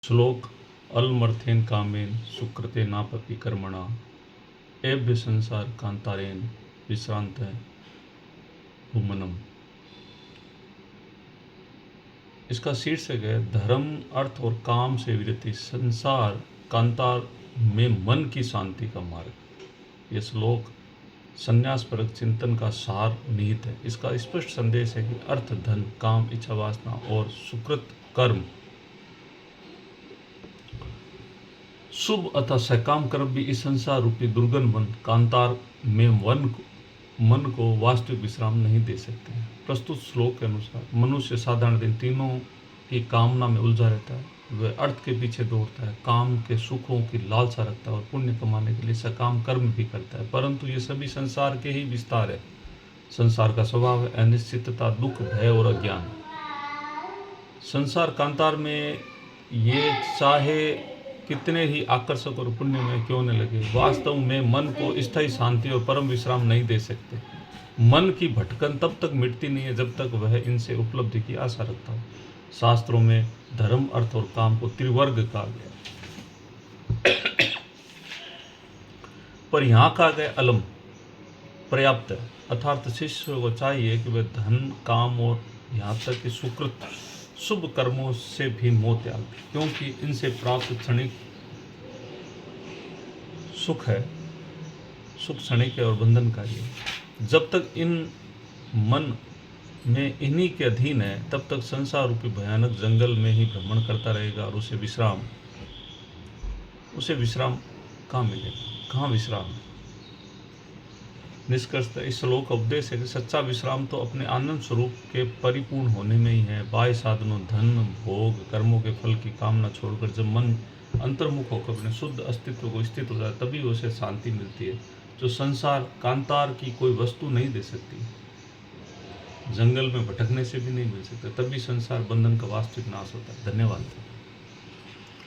श्लोक अलमर्थेन कामेन सुकृते नापपि कर्मणा एभ्य संसार कांतारेन विश्रांत भूमनम। इसका शीर्षक है धर्म अर्थ और काम से विरति संसार कांतार में मन की शांति का मार्ग। यह श्लोक संन्यास परक चिंतन का सार निहित है। इसका स्पष्ट संदेश है कि अर्थ धन काम इच्छा वासना और सुकृत कर्म शुभ अथवा सकाम कर्म भी इस संसार रूपी दुर्गन मन कांतार में मन को वास्तविक विश्राम नहीं दे सकते। प्रस्तुत श्लोक के अनुसार मनुष्य साधारण दिन तीनों की कामना में उलझा रहता है। वह अर्थ के पीछे दौड़ता है, काम के सुखों की लालसा रखता है और पुण्य कमाने के लिए सकाम कर्म भी करता है, परंतु ये सभी संसार के ही विस्तार है। संसार का स्वभाव है अनिश्चितता, दुख, भय और अज्ञान। संसार कांतार में ये चाहे कितने ही आकर्षक और पुण्यमय क्यों न लगे, वास्तव में मन को स्थायी शांति और परम विश्राम नहीं दे सकते। मन की भटकन तब तक मिटती नहीं है जब तक वह इनसे उपलब्धि की आशा रखता हो। शास्त्रों में धर्म अर्थ और काम को त्रिवर्ग कहा गया, पर यहाँ कहा गया अलम पर्याप्त है। अर्थात शिष्य को चाहिए कि वह धन काम और यहाँ तक कि सुकृत शुभ कर्मों से भी मोह त्याग, क्योंकि इनसे प्राप्त क्षणिक सुख है, सुख क्षणिक है और बंधनकारी है। जब तक इन मन में इन्हीं के अधीन है तब तक संसार रूपी भयानक जंगल में ही भ्रमण करता रहेगा और उसे विश्राम कहाँ मिलेगा, कहाँ विश्राम। निष्कर्षतः इस श्लोक का उपदेश है कि सच्चा विश्राम तो अपने आनंद स्वरूप के परिपूर्ण होने में ही है। बाह्य साधनों, धन, भोग, कर्मों के फल की कामना छोड़कर जब मन अंतर्मुख होकर अपने शुद्ध अस्तित्व को स्थित हो जाए तभी उसे शांति मिलती है, जो संसार कांतार की कोई वस्तु नहीं दे सकती, जंगल में भटकने से भी नहीं मिल सकता। तभी संसार बंधन का वास्तविक नाश होता है। धन्यवाद।